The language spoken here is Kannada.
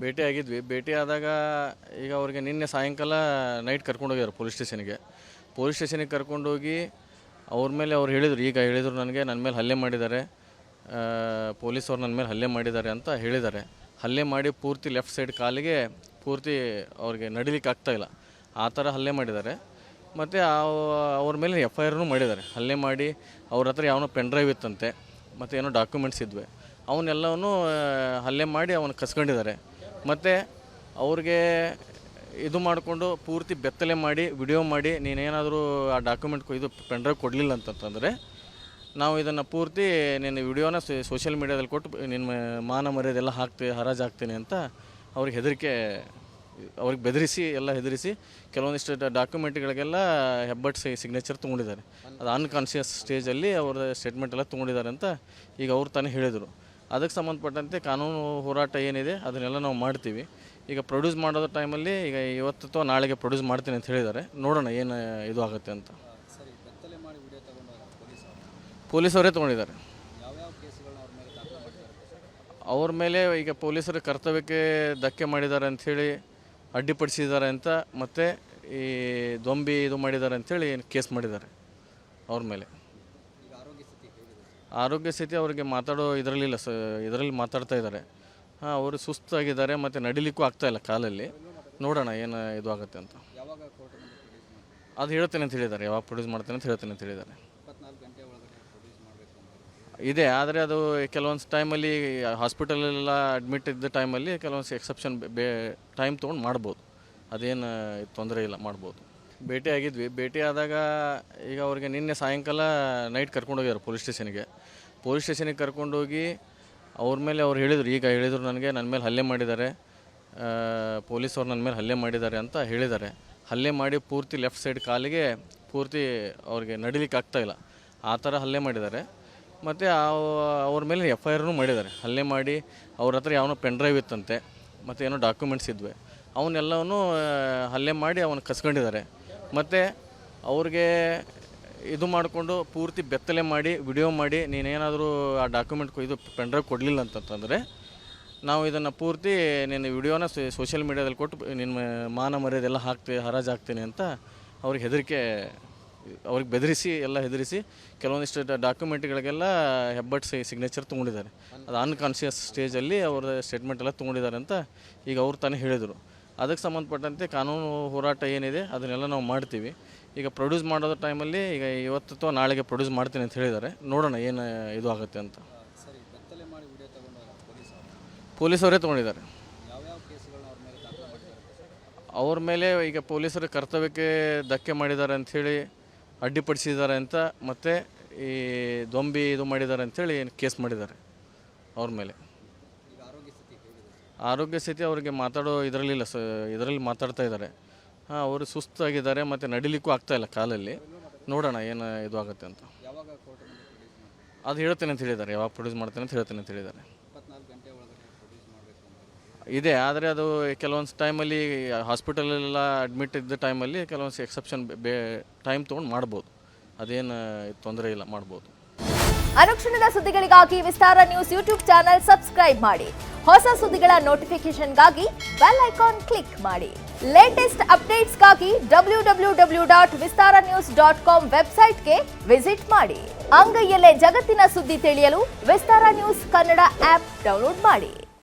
ಭೇಟಿ ಆಗಿದ್ವಿ. ಭೇಟಿ ಆದಾಗ ಈಗ ಅವ್ರಿಗೆ ನಿನ್ನೆ ಸಾಯಂಕಾಲ ನೈಟ್ ಕರ್ಕೊಂಡೋಗ್ಯಾರ ಪೊಲೀಸ್ ಸ್ಟೇಷನಿಗೆ ಕರ್ಕೊಂಡೋಗಿ ಅವ್ರ ಮೇಲೆ ಅವ್ರು ಹೇಳಿದರು ನನಗೆ ನನ್ನ ಮೇಲೆ ಹಲ್ಲೆ ಮಾಡಿದ್ದಾರೆ, ಪೊಲೀಸವ್ರು ನನ್ನ ಮೇಲೆ ಹಲ್ಲೆ ಮಾಡಿದ್ದಾರೆ ಅಂತ ಹೇಳಿದ್ದಾರೆ. ಹಲ್ಲೆ ಮಾಡಿ ಪೂರ್ತಿ ಲೆಫ್ಟ್ ಸೈಡ್ ಕಾಲಿಗೆ ಪೂರ್ತಿ ಅವ್ರಿಗೆ ನಡಿಲಿಕ್ಕೆ ಆಗ್ತಾಯಿಲ್ಲ, ಆ ಥರ ಹಲ್ಲೆ ಮಾಡಿದ್ದಾರೆ. ಮತ್ತು ಅವ್ರ ಮೇಲೆ FIR ಮಾಡಿದ್ದಾರೆ. ಹಲ್ಲೆ ಮಾಡಿ ಅವ್ರ ಹತ್ರ ಯಾವನೋ ಪೆನ್ ಡ್ರೈವ್ ಇತ್ತಂತೆ, ಮತ್ತು ಏನೋ ಡಾಕ್ಯುಮೆಂಟ್ಸ್ ಇದ್ವಿ, ಅವನ್ನೆಲ್ಲವೂ ಹಲ್ಲೆ ಮಾಡಿ ಅವನು ಕಸ್ಕೊಂಡಿದ್ದಾರೆ. ಮತ್ತು ಅವ್ರಿಗೆ ಇದು ಮಾಡಿಕೊಂಡು ಪೂರ್ತಿ ಬೆತ್ತಲೆ ಮಾಡಿ ವಿಡಿಯೋ ಮಾಡಿ ನೀನೇನಾದರೂ ಆ ಡಾಕ್ಯುಮೆಂಟ್ ಇದು ಪೆನ್ ಡ್ರೈವ್ ಕೊಡಲಿಲ್ಲ ಅಂತಂತಂದರೆ ನಾವು ಇದನ್ನು ಪೂರ್ತಿ ನಿನ್ನ ವಿಡಿಯೋನ ಸೋಷಿಯಲ್ ಮೀಡಿಯಾದಲ್ಲಿ ಕೊಟ್ಟು ನಿನ್ನ ಮಾನ ಮರ್ಯಾದೆಲ್ಲ ಹರಾಜು ಹಾಕ್ತೀನಿ ಅಂತ ಅವ್ರಿಗೆ ಹೆದರಿಸಿ ಕೆಲವೊಂದಿಷ್ಟು ಡಾಕ್ಯುಮೆಂಟ್ಗಳಿಗೆಲ್ಲ ಹೆಬ್ಬಟ್ ಸಿಗ್ನೇಚರ್ ತೊಗೊಂಡಿದ್ದಾರೆ. ಅದು ಅನ್ಕಾನ್ಷಿಯಸ್ ಸ್ಟೇಜಲ್ಲಿ ಅವ್ರ ಸ್ಟೇಟ್ಮೆಂಟ್ ಎಲ್ಲ ತೊಗೊಂಡಿದ್ದಾರೆ ಅಂತ ಈಗ ಅವ್ರು ತಾನೇ ಹೇಳಿದರು. ಅದಕ್ಕೆ ಸಂಬಂಧಪಟ್ಟಂತೆ ಕಾನೂನು ಹೋರಾಟ ಏನಿದೆ ಅದನ್ನೆಲ್ಲ ನಾವು ಮಾಡ್ತೀವಿ. ಈಗ ಪ್ರೊಡ್ಯೂಸ್ ಮಾಡೋದು ಟೈಮಲ್ಲಿ ಈಗ ಇವತ್ತು ಅಥವಾ ನಾಳೆಗೆ ಪ್ರೊಡ್ಯೂಸ್ ಮಾಡ್ತೀನಿ ಅಂತ ಹೇಳಿದ್ದಾರೆ. ನೋಡೋಣ ಏನು ಇದು ಆಗುತ್ತೆ ಅಂತ. ಪೊಲೀಸವರೇ ತೊಗೊಂಡಿದ್ದಾರೆ. ಅವ್ರ ಮೇಲೆ ಈಗ ಪೊಲೀಸರ ಕರ್ತವ್ಯಕ್ಕೆ ಧಕ್ಕೆ ಮಾಡಿದ್ದಾರೆ ಅಂಥೇಳಿ, ಅಡ್ಡಿಪಡಿಸಿದ್ದಾರೆ ಅಂತ, ಮತ್ತು ಈ ದೊಂಬಿ ಇದು ಮಾಡಿದ್ದಾರೆ ಅಂಥೇಳಿ ಕೇಸ್ ಮಾಡಿದ್ದಾರೆ ಅವ್ರ ಮೇಲೆ. ಆರೋಗ್ಯ ಸ್ಥಿತಿ ಅವ್ರಿಗೆ ಮಾತಾಡೋ ಇದರಲ್ಲಿ ಮಾತಾಡ್ತಾ ಇದ್ದಾರೆ. ಅವರು ಸುಸ್ತಾಗಿದ್ದಾರೆ ಮತ್ತು ನಡಿಲಿಕ್ಕೂ ಆಗ್ತಾಯಿಲ್ಲ ಕಾಲಲ್ಲಿ. ನೋಡೋಣ ಏನು ಇದು ಆಗುತ್ತೆ ಅಂತ. ಅದು ಹೇಳ್ತೇನೆ ಅಂತ ಹೇಳಿದ್ದಾರೆ, ಯಾವಾಗ ಪ್ರೊಡ್ಯೂಸ್ ಮಾಡ್ತೇನೆ ಅಂತ ಹೇಳ್ತೇನೆ ಅಂತ ಹೇಳಿದ್ದಾರೆ. ಇದೆ, ಆದರೆ ಅದು ಕೆಲವೊಂದು ಟೈಮಲ್ಲಿ ಹಾಸ್ಪಿಟಲೆಲ್ಲ ಅಡ್ಮಿಟ್ ಇದ್ದ ಟೈಮಲ್ಲಿ ಕೆಲವೊಂದು ಎಕ್ಸೆಪ್ಷನ್ ಟೈಮ್ ತೊಗೊಂಡು ಮಾಡ್ಬೋದು, ಅದೇನು ತೊಂದರೆ ಇಲ್ಲ, ಮಾಡ್ಬೋದು. ಭೇಟಿ ಆಗಿದ್ವಿ. ಭೇಟಿ ಆದಾಗ ಈಗ ಅವ್ರಿಗೆ ನಿನ್ನೆ ಸಾಯಂಕಾಲ ನೈಟ್ ಕರ್ಕೊಂಡೋಗ್ಯಾರ ಪೊಲೀಸ್ ಸ್ಟೇಷನಿಗೆ ಕರ್ಕೊಂಡೋಗಿ ಅವ್ರ ಮೇಲೆ ಅವ್ರು ಹೇಳಿದರು ನನಗೆ ನನ್ನ ಮೇಲೆ ಹಲ್ಲೆ ಮಾಡಿದ್ದಾರೆ, ಪೊಲೀಸವ್ರು ನನ್ನ ಮೇಲೆ ಹಲ್ಲೆ ಮಾಡಿದ್ದಾರೆ ಅಂತ ಹೇಳಿದ್ದಾರೆ. ಹಲ್ಲೆ ಮಾಡಿ ಪೂರ್ತಿ ಲೆಫ್ಟ್ ಸೈಡ್ ಕಾಲಿಗೆ ಪೂರ್ತಿ ಅವ್ರಿಗೆ ನಡಿಲಿಕ್ಕೆ ಆಗ್ತಾಯಿಲ್ಲ, ಆ ಥರ ಹಲ್ಲೆ ಮಾಡಿದ್ದಾರೆ. ಮತ್ತು ಅವ್ರ ಮೇಲೆ FIR ಮಾಡಿದ್ದಾರೆ. ಹಲ್ಲೆ ಮಾಡಿ ಅವ್ರ ಹತ್ರ ಯಾವನೋ ಪೆನ್ ಡ್ರೈವ್ ಇತ್ತಂತೆ, ಮತ್ತು ಏನೋ ಡಾಕ್ಯುಮೆಂಟ್ಸ್ ಇದ್ವಿ, ಅವನ್ನೆಲ್ಲವೂ ಹಲ್ಲೆ ಮಾಡಿ ಅವನು ಕಸ್ಕೊಂಡಿದ್ದಾರೆ. ಮತ್ತು ಅವ್ರಿಗೆ ಇದು ಮಾಡಿಕೊಂಡು ಪೂರ್ತಿ ಬೆತ್ತಲೆ ಮಾಡಿ ವಿಡಿಯೋ ಮಾಡಿ ನೀನೇನಾದರೂ ಆ ಡಾಕ್ಯುಮೆಂಟ್ ಇದು ಪೆನ್ ಡ್ರೈವ್ ಕೊಡಲಿಲ್ಲ ಅಂತಂತಂದರೆ ನಾವು ಇದನ್ನು ಪೂರ್ತಿ ನಿನ್ನ ವಿಡಿಯೋನ ಸೋಷಿಯಲ್ ಮೀಡಿಯಾದಲ್ಲಿ ಕೊಟ್ಟು ನಿನ್ನ ಮಾನ ಮರ್ಯಾದೆಲ್ಲ ಹರಾಜು ಹಾಕ್ತೀನಿ ಅಂತ ಅವ್ರಿಗೆ ಹೆದರಿಸಿ ಕೆಲವೊಂದಿಷ್ಟು ಡಾಕ್ಯುಮೆಂಟ್ಗಳಿಗೆಲ್ಲ ಹೆಬ್ಬಟ್ ಸಿಗ್ನೇಚರ್ ತೊಗೊಂಡಿದ್ದಾರೆ. ಅದು ಅನ್ಕಾನ್ಷಿಯಸ್ ಸ್ಟೇಜಲ್ಲಿ ಅವ್ರ ಸ್ಟೇಟ್ಮೆಂಟ್ ಎಲ್ಲ ತೊಗೊಂಡಿದ್ದಾರೆ ಅಂತ ಈಗ ಅವ್ರು ತಾನೇ ಹೇಳಿದರು. ಅದಕ್ಕೆ ಸಂಬಂಧಪಟ್ಟಂತೆ ಕಾನೂನು ಹೋರಾಟ ಏನಿದೆ ಅದನ್ನೆಲ್ಲ ನಾವು ಮಾಡ್ತೀವಿ. ಈಗ ಪ್ರೊಡ್ಯೂಸ್ ಮಾಡೋದು ಟೈಮಲ್ಲಿ ಈಗ ಇವತ್ತು ಅಥವಾ ನಾಳೆಗೆ ಪ್ರೊಡ್ಯೂಸ್ ಮಾಡ್ತೀನಿ ಅಂತ ಹೇಳಿದ್ದಾರೆ. ನೋಡೋಣ ಏನು ಇದು ಆಗುತ್ತೆ ಅಂತ. ಪೊಲೀಸವರೇ ತೊಗೊಂಡಿದ್ದಾರೆ. ಅವ್ರ ಮೇಲೆ ಈಗ ಪೊಲೀಸರ ಕರ್ತವ್ಯಕ್ಕೆ ಧಕ್ಕೆ ಮಾಡಿದ್ದಾರೆ ಅಂಥೇಳಿ, ಅಡ್ಡಿಪಡಿಸಿದ್ದಾರೆ ಅಂತ, ಮತ್ತು ಈ ದೊಂಬಿ ಇದು ಮಾಡಿದ್ದಾರೆ ಅಂಥೇಳಿ ಕೇಸ್ ಮಾಡಿದ್ದಾರೆ ಅವ್ರ ಮೇಲೆ. ಆರೋಗ್ಯ ಸ್ಥಿತಿ ಅವ್ರಿಗೆ ಮಾತಾಡೋ ಇದರಲ್ಲಿ ಮಾತಾಡ್ತಾ ಇದ್ದಾರೆ. ಅವರು ಸುಸ್ತಾಗಿದ್ದಾರೆ ಮತ್ತು ನಡಿಲಿಕ್ಕೂ ಆಗ್ತಾಯಿಲ್ಲ ಕಾಲಲ್ಲಿ. ನೋಡೋಣ ಏನು ಇದು ಆಗುತ್ತೆ ಅಂತ. ಅದು ಹೇಳ್ತೇನೆ ಅಂತ ಹೇಳಿದ್ದಾರೆ, ಯಾವಾಗ ಪ್ರೊಡ್ಯೂಸ್ ಮಾಡ್ತೇನೆ ಅಂತ ಹೇಳ್ತೇನೆ ಅಂತ ಹೇಳಿದ್ದಾರೆ. ಇದೆ, ಆದರೆ ಅದು ಕೆಲವೊಂದು ಟೈಮಲ್ಲಿ ಹಾಸ್ಪಿಟಲೆಲ್ಲ ಅಡ್ಮಿಟ್ ಇದ್ದ ಟೈಮಲ್ಲಿ ಕೆಲವೊಂದು ಎಕ್ಸೆಪ್ಷನ್ ಟೈಮ್ ತೊಗೊಂಡು ಮಾಡ್ಬೋದು, ಅದೇನು ತೊಂದರೆ ಇಲ್ಲ, ಮಾಡ್ಬೋದು. ಅನುಕ್ಷಣದ ಸುದ್ದಿಗಳಿಗಾಗಿ ವಿಸ್ತಾರ ನ್ಯೂಸ್ ಯೂಟ್ಯೂಬ್ ಚಾನೆಲ್ ಸಬ್ಸ್ಕ್ರೈಬ್ ಮಾಡಿ. ಹೊಸ ಸುದ್ದಿಗಳ ನೋಟಿಫಿಕೇಶನ್ಗಾಗಿ ಬೆಲ್ ಐಕಾನ್ ಕ್ಲಿಕ್ ಮಾಡಿ. ಲೇಟೆಸ್ಟ್ ಅಪ್ಡೇಟ್ಸ್ಗಾಗಿ www.vistaranews.com ವೆಬ್ಸೈಟ್ಗೆ ವಿಸಿಟ್ ಮಾಡಿ. ಅಂಗೈಯಲ್ಲೇ ಜಗತ್ತಿನ ಸುದ್ದಿ ತಿಳಿಯಲು ವಿಸ್ತಾರ ನ್ಯೂಸ್ ಕನ್ನಡ ಆಪ್ ಡೌನ್ಲೋಡ್ ಮಾಡಿ.